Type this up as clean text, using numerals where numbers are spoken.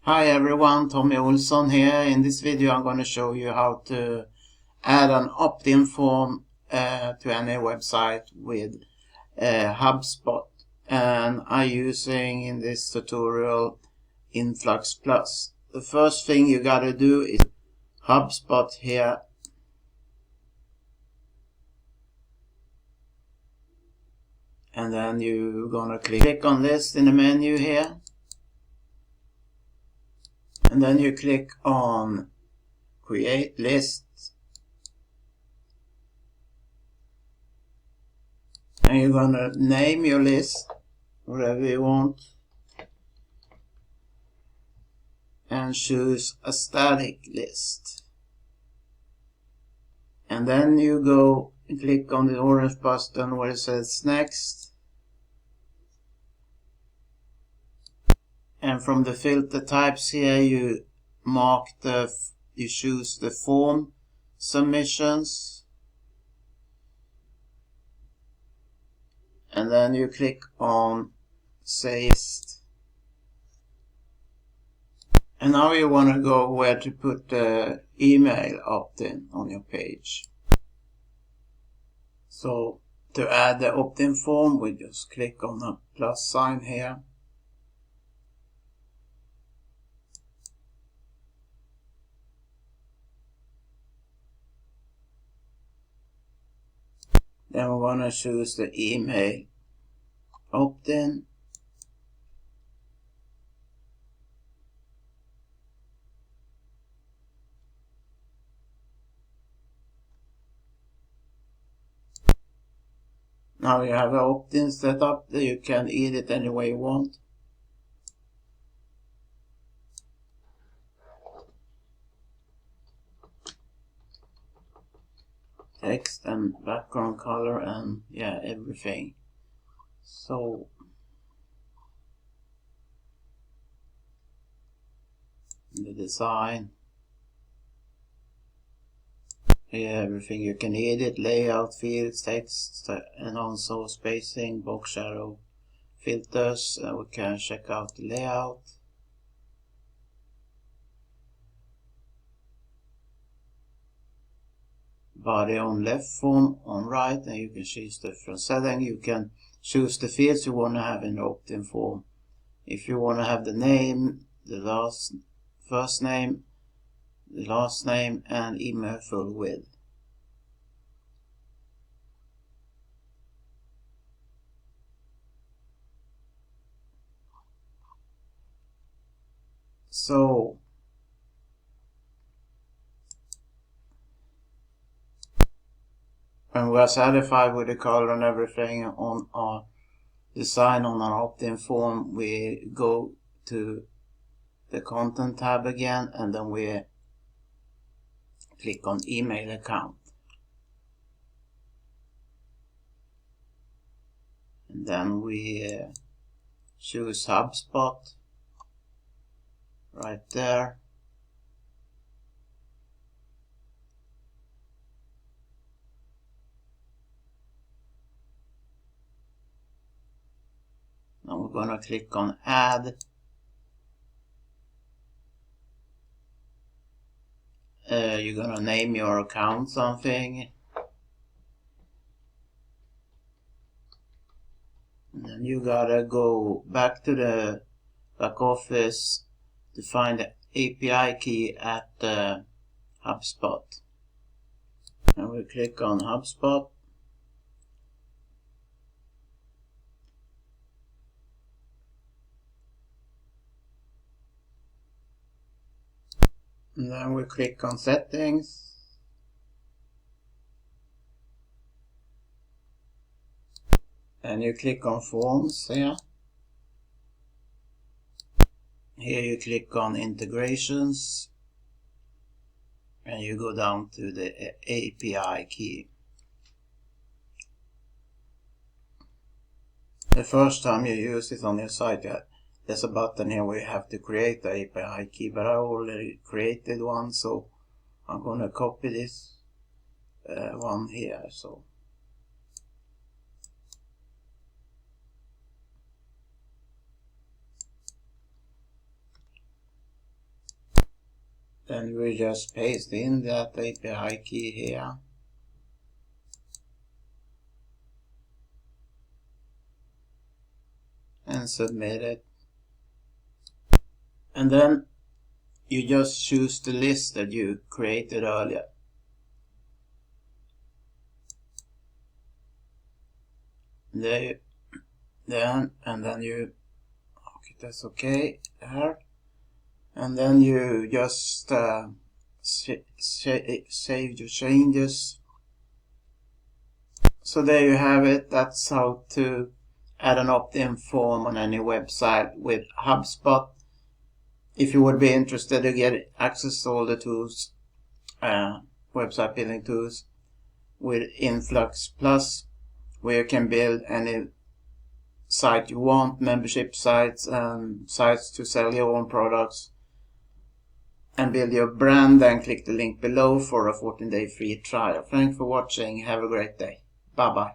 Hi everyone, Tommy Olsson here. In this video I'm going to show you how to add an opt-in form to any website with HubSpot, and I'm using in this tutorial Influx Plus. The first thing you gotta do is HubSpot here, and then you're gonna click on this in the menu here, and then you click on Create List. And you're gonna name your list whatever you want and choose a static list. And then you go and click on the orange button where it says next. And from the filter types here you choose the form submissions. And then you click on Save. And now you want to go where to put the email opt-in on your page. So to add the opt-in form, we just click on the plus sign here. Then we want to choose the email opt-in. Now you have an opt-in set up that you can edit any way you want. Text and background color and everything. So the design, everything you can edit, layout, fields, text, and also spacing, box shadow, filters. We can check out the layout. Body on left, form on right, and you can choose different settings. You can choose the fields you want to have in the opt-in form. If you want to have the name, the first name, the last name, and email full width. So when we are satisfied with the color and everything on our design on our opt-in form, we go to the content tab again, and then we click on email account. And then we choose HubSpot right there. Now we're going to click on add. You're going to name your account something. And then you gotta go back to the back office to find the API key at HubSpot. And we click on HubSpot. And then we click on settings. And you click on forms here. Here you click on integrations. And you go down to the API key. The first time you use it on your site, there's a button here where you have to create the API key, but I already created one, so I'm going to copy this one here. So Then we just paste in that API key here. And submit it. And then you just choose the list that you created earlier. There, and then you, okay, that's okay there. And then you just save your changes. So there you have it. That's how to add an opt-in form on any website with HubSpot. If you would be interested to get access to all the tools, website building tools with Influx Plus, where you can build any site you want, membership sites and sites to sell your own products, and build your brand, then click the link below for a 14-day free trial. Thanks for watching. Have a great day. Bye bye.